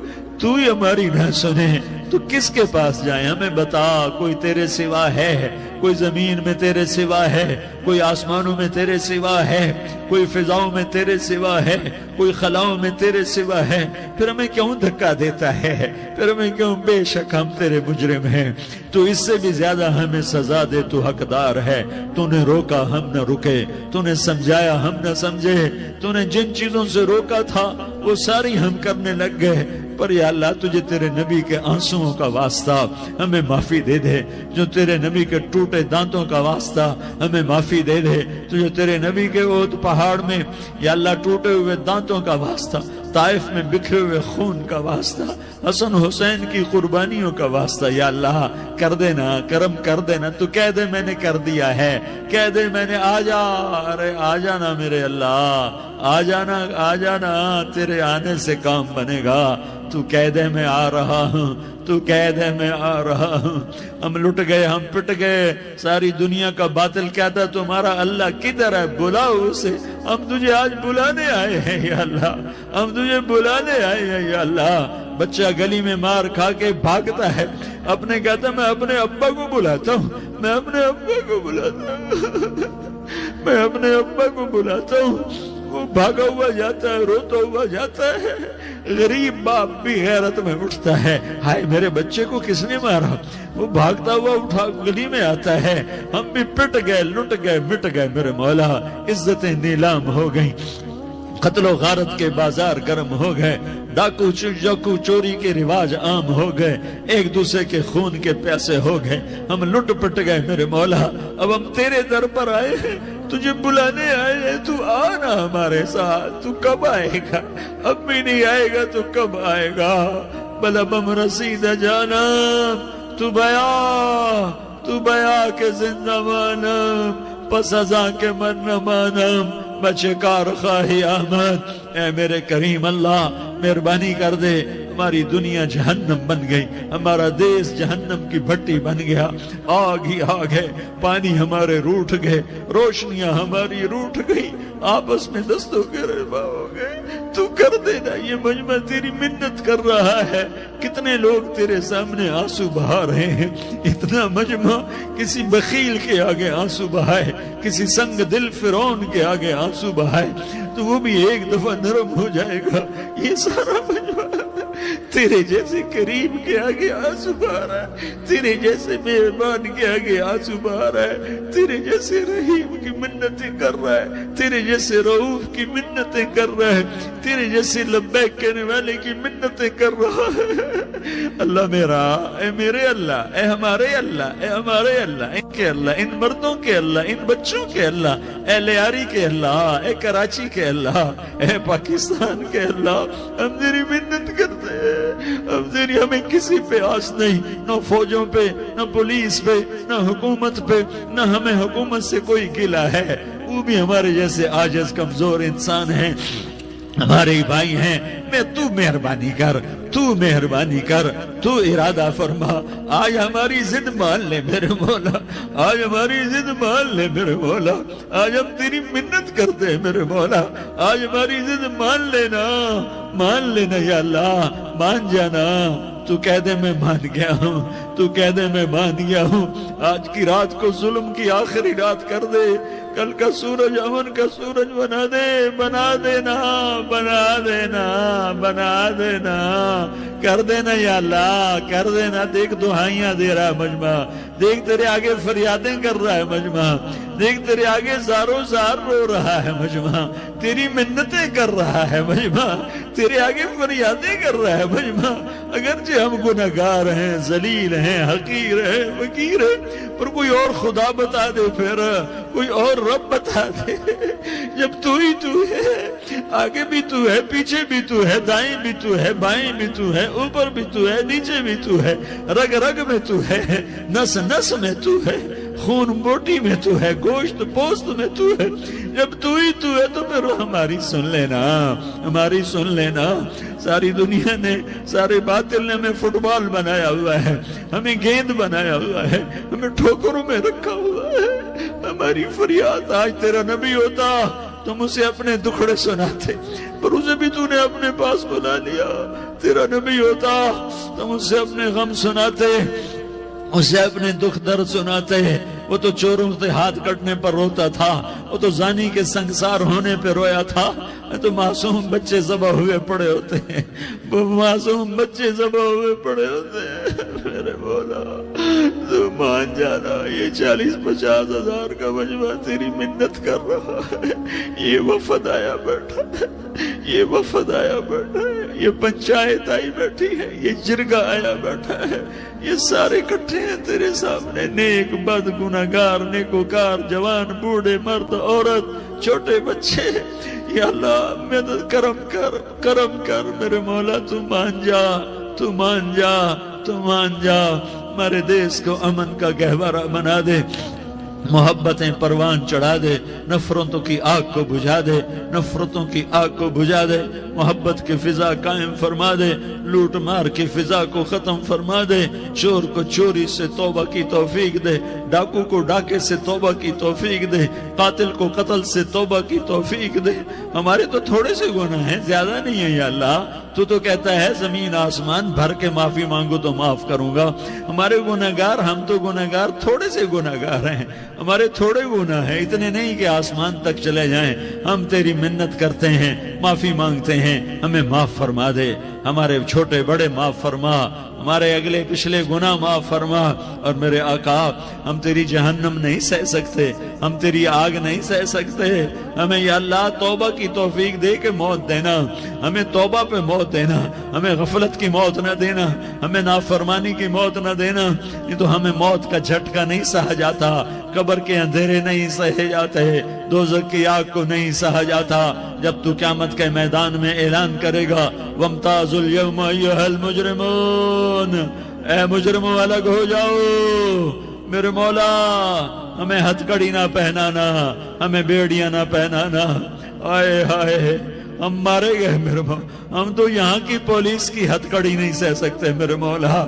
تو ہی ہماری نہ سنے تو کس کے پاس جائیں؟ ہمیں بتا، کوئی تیرے سوا ہے؟ کوئی زمین میں تیرے سوا ہے؟ کوئی آسمانوں میں تیرے سوا ہے؟ کوئی فضاؤں میں تیرے سوا ہے؟ کوئی خلاؤں میں تیرے سوا ہے؟ پھر ہمیں کیوں دھکا دیتا ہے؟ پھر ہمیں کیوں؟ بے شک ہم تیرے مجرم ہیں، تو اس سے بھی زیادہ ہمیں سزا دے، تو حقدار ہے۔ تو نے روکا ہم نہ رکے، تو نے سمجھایا ہم نہ سمجھے، تو نے جن چیزوں سے روکا تھا وہ ساری ہم کرنے لگ گئے، پر یا اللہ تجھے تیرے نبی کے آنسوؤں کا واسطہ ہمیں معافی دے دے، جو تیرے نبی کے ٹوٹے دانتوں کا واسطہ ہمیں معافی دے دے، تجھے تیرے نبی کے احد پہاڑ میں یا اللہ ٹوٹے ہوئے دانتوں کا واسطہ، طائف میں بکھرے ہوئے خون کا واسطہ، حسن حسین کی قربانیوں کا واسطہ یا اللہ کر دینا، کرم کر دینا۔ تو کہہ دے میں نے کر دیا ہے، کہہ دے میں نے، آ جا، ارے آ جانا میرے اللہ، آ جانا، آ جانا، تیرے آنے سے کام بنے گا۔ تو کہہ دے میں آ رہا ہوں، تو کہہ دے میں آ رہا ہوں۔ ہم لٹ گئے، ہم پٹ گئے، ساری دنیا کا باطل کہتا تمہارا اللہ کدھر ہے؟ بلاؤ اسے، ہم تجھے آج بلانے آئے ہیں یا اللہ، ہم تجھے بلانے آئے ہیں یا اللہ۔ بچہ گلی میں مار کھا کے بھاگتا ہے، اپنے کہتا میں اپنے ابا کو بلاتا ہوں، میں اپنے ابا کو بلاتا ہوں، میں اپنے ابا کو بلاتا ہوں۔ وہ بھاگا ہوا جاتا ہے، روتا ہوا جاتا ہے۔ غریب باپ بھی غیرت میں اٹھتا ہے، ہائے میرے بچے کو کس نے مارا؟ وہ بھاگتا ہوا اٹھا گلی میں آتا ہے۔ ہم بھی پٹ گئے، لٹ گئے، مٹ گئے میرے مولا، عزتیں نیلام ہو گئیں، قتل و غارت کے بازار گرم ہو گئے، ڈاکو چوری کے رواج عام ہو گئے، ایک دوسرے کے خون کے پیاسے ہو گئے، ہم لٹ پٹ گئے میرے مولا۔ اب ہم تیرے در پر آئے ہیں، تجھے بلانے آئے ہیں، تو آنا ہمارے ساتھ۔ تو کب آئے گا؟ اب بھی نہیں آئے گا تو کب آئے گا؟ بلا بم رسید جانا، تو بیا کے زندہ مانم، پس ازاں کے من نہ مانم، بچے کار خواہی آمد۔ اے میرے کریم اللہ مہربانی کر دے، ہماری دنیا جہنم بن گئی، ہمارا دیس جہنم کی بھٹی بن گیا، آگ ہی آگ ہے، پانی ہمارے روٹھ گئے، روشنیاں ہماری روٹھ گئی، آپس میں دستوں کے رفا ہو گئے۔ تو کر دینا، یہ مجمع تیری منت کر رہا ہے۔ کتنے لوگ تیرے سامنے آنسو بہا رہے ہیں، اتنا مجمع کسی بخیل کے آگے آنسو بہائے، کسی سنگ دل فرعون کے آگے آنسو بہائے تو وہ بھی ایک دفعہ نرم ہو جائے گا۔ یہ سارا مجمع تیرے جیسے کریم کے آگے آنسو بہا رہا ہے، تیرے جیسے مہربان کے آگے آنسو بہا رہا ہے، تیرے جیسے رحیم کی منتیں کر رہا ہے، تیرے جیسے رؤوف کی منتیں کر رہا ہے، تیرے جیسے لبیک کہنے والے کی منتیں کر رہا ہے۔ اللہ میرا، اے میرے اللہ، اے ہمارے اللہ، اے ہمارے اللہ، ان کے اللہ، ان مردوں کے اللہ، ان بچوں کے اللہ، اے لیاری کے اللہ، اے کراچی کے اللہ، اے پاکستان کے اللہ، ہم تیری منت کرتے ہیں۔ اب تیری ہمیں کسی پہ آس نہیں، نہ فوجوں پہ، نہ پولیس پہ، نہ حکومت پہ، نہ ہمیں حکومت سے کوئی گلہ ہے، وہ بھی ہمارے جیسے عاجز کمزور انسان ہیں، ہمارے بھائی ہیں۔ میں تو مہربانی کر، تو مہربانی کر، تو ارادہ فرما، آج ہماری ضد مان لے میرے مولا، آج ہماری ضد مان لے میرے مولا، آج ہم تیری منت کرتے ہیں میرے مولا، آج ہماری ضد مان لینا یا اللہ، مان جانا۔ تو کہہ دے میں مان گیا ہوں، تو کہہ دے میں مان گیا ہوں، آج کی رات کو ظلم کی آخری رات کر دے، کل کا سورج امن کا سورج بنا دے، بنا دینا، بنا دینا، بنا دینا، کر دینا یا اللہ، کر دینا۔ دیکھ دعائیاں دے رہا ہے مجمع، دیکھ تیرے آگے فریادیں کر رہا ہے مجمع، دیکھ تیرے آگے زارو زار رو رہا ہے مجمع، تیری منتیں کر رہا ہے مجمع، تیرے آگے فریادیں کر رہا ہے مجمع۔ اگرچہ ہم گناہگار ہیں، ذلیل ہیں، حقیر ہیں، فقیر ہیں، پر کوئی اور خدا بتا دے، پھر کوئی اور رب بتا دے۔ جب تو ہی تو ہے، آگے بھی تو ہے، پیچھے بھی تو ہے، دائیں بھی تو ہے، بائیں بھی تو ہے، اوپر بھی تو ہے، نیچے بھی تو ہے، رگ رگ میں تو ہے، نس نس میں تو ہے، خون بوٹی میں تو ہے، گوشت پوست میں تو ہے۔ جب تو ہی تو ہے تو پھر ہماری سن لینا، ہماری سن لینا۔ ساری دنیا نے، سارے باطل نے ہمیں فٹ بال بنایا ہوا ہے، ہمیں گیند بنایا ہوا ہے، ہمیں ٹھوکروں میں رکھا ہوا ہے۔ ہماری فریاد آج تیرا نبی ہوتا تم اسے اپنے دکھڑے سناتے، پر اسے بھی تو نے اپنے پاس بلا لیا۔ تیرا نبی ہوتا تم اسے اپنے غم سناتے، اسے اپنے دکھ درد سناتے۔ وہ تو چوروں سے ہاتھ کٹنے پر روتا تھا، وہ تو زانی کے سنگسار ہونے پہ رویا تھا۔ تو معصوم بچے ذبح ہوئے پڑے ہوتے ہیں، وہ معصوم بچے ذبح ہوئے پڑے ہوتے ہیں۔ میرے مولا تو مان جانا، یہ 40-50 ہزار کا مجمع تیری منت کر رہا ہے، یہ وفد آیا بیٹھا ہے، یہ وفد آیا بیٹھا ہے، یہ پنچایت آئی بیٹھی ہے، یہ جرگہ آیا بیٹھا ہے، یہ سارے کٹھے ہیں تیرے سامنے، نیک بد گناہگار نیکوکار، جوان بوڑھے مرد عورت چھوٹے بچے۔ یا اللہ مدد کرم کر، کرم کر میرے مولا، تو مان جا، تو مان جا، تو مان جا۔ ہمارے دیس کو امن کا گہوارہ بنا دے، محبتیں پروان چڑھا دے، نفرتوں کی آگ کو بجھا دے، نفرتوں کی آگ کو بجھا دے، محبت کی فضا قائم فرما دے، لوٹ مار کی فضا کو ختم فرما دے، چور کو چوری سے توبہ کی توفیق دے، ڈاکو کو ڈاکے سے توبہ کی توفیق دے، قاتل کو قتل سے توبہ کی توفیق دے۔ ہمارے تو تھوڑے سے گناہ ہیں، زیادہ نہیں ہے یا اللہ۔ تو کہتا ہے زمین آسمان بھر کے معافی مانگو تو معاف کروں گا۔ ہمارے گناہگار، ہم تو گناہگار تھوڑے سے گناہگار ہیں، ہمارے تھوڑے گناہ ہیں، اتنے نہیں کہ آسمان تک چلے جائیں۔ ہم تیری منت کرتے ہیں، معافی مانگتے ہیں، ہمیں معاف فرما دے، ہمارے چھوٹے بڑے معاف فرما، ہمارے اگلے پچھلے گناہ معاف فرما۔ اور میرے آقا ہم تیری جہنم نہیں سہ سکتے، ہم تیری آگ نہیں سہ سکتے، ہمیں یا اللہ توبہ کی توفیق دے کے موت دینا، ہمیں توبہ پہ موت دینا، ہمیں غفلت کی موت نہ دینا، ہمیں نافرمانی کی موت نہ دینا۔ یہ تو ہمیں موت کا جھٹکا نہیں سہا جاتا، قبر کے اندھیرے نہیں سہے جاتے، دوزخ کی آگ کو نہیں سہا جاتا۔ جب تو قیامت کے میدان میں اعلان کرے گا وَامْتَازُوا الْيَوْمَ أَيُّهَا الْمُجْرِمُونَ، اے مجرموں الگ ہو جاؤ۔ میرے مولا ہمیں ہتھ کڑی نہ پہنانا، ہمیں بیڑیاں نہ پہنانا۔ آئے ہائے ہم مارے گئے میرے مولا، ہم تو یہاں کی پولیس کی ہتھ کڑی نہیں سہ سکتے میرے مولا،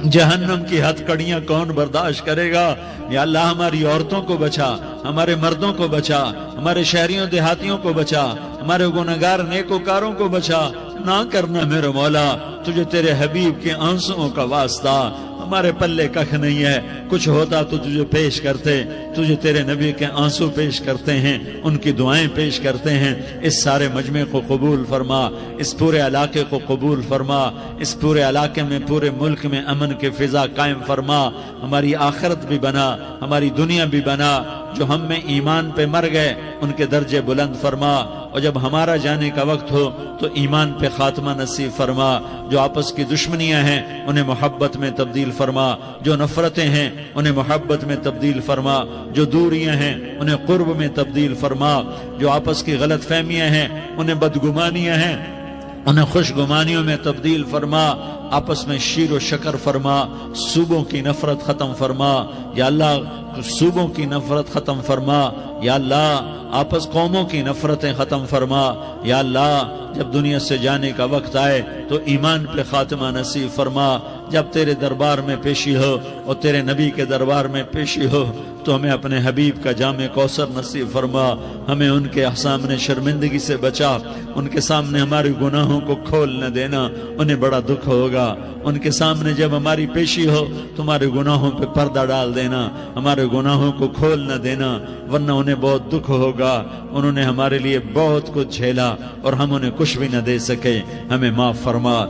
جہنم کی ہتھ کڑیاں کون برداشت کرے گا؟ یا اللہ ہماری عورتوں کو بچا، ہمارے مردوں کو بچا، ہمارے شہریوں دیہاتیوں کو بچا، ہمارے گناہگار نیکوکاروں کو بچا۔ نہ کرنا میرے مولا، تجھے تیرے حبیب کے آنسوؤں کا واسطہ، ہمارے پلے ککھ نہیں ہے، کچھ ہوتا تو تجھے پیش کرتے، تجھے تیرے نبی کے آنسو پیش کرتے ہیں، ان کی دعائیں پیش کرتے ہیں۔ اس سارے مجمع کو قبول فرما، اس پورے علاقے کو قبول فرما، اس پورے علاقے میں، پورے ملک میں امن کی فضا قائم فرما، ہماری آخرت بھی بنا، ہماری دنیا بھی بنا۔ جو ہم میں ایمان پہ مر گئے ان کے درجے بلند فرما، اور جب ہمارا جانے کا وقت ہو تو ایمان پہ خاتمہ نصیب فرما۔ جو آپس کی دشمنیاں ہیں انہیں محبت میں تبدیل فرما، جو نفرتیں ہیں انہیں محبت میں تبدیل فرما، جو دوریاں ہیں انہیں قرب میں تبدیل فرما، جو آپس کی غلط فہمیاں ہیں انہیں بدگمانیاں ہیں انہیں خوش گمانیوں میں تبدیل فرما، آپس میں شیر و شکر فرما، صوبوں کی نفرت ختم فرما یا اللہ، صوبوں کی نفرت ختم فرما یا اللہ، آپس قوموں کی نفرتیں ختم فرما یا اللہ۔ جب دنیا سے جانے کا وقت آئے تو ایمان پہ خاتمہ نصیب فرما۔ جب تیرے دربار میں پیشی ہو اور تیرے نبی کے دربار میں پیشی ہو تو ہمیں اپنے حبیب کا جام کوثر نصیب فرما، ہمیں ان کے سامنے شرمندگی سے بچا، ان کے سامنے ہمارے گناہوں کو کھول نہ دینا، انہیں بڑا دکھ ہوگا۔ ان کے سامنے جب ہماری پیشی ہو تمہارے گناہوں پہ پردہ ڈال دینا، ہمارے گناہوں کو کھول نہ دینا، ورنہ انہیں بہت دکھ ہوگا۔ انہوں نے ہمارے لیے بہت کچھ جھیلا اور ہم انہیں کچھ بھی نہ دے سکے، ہمیں معاف فرما۔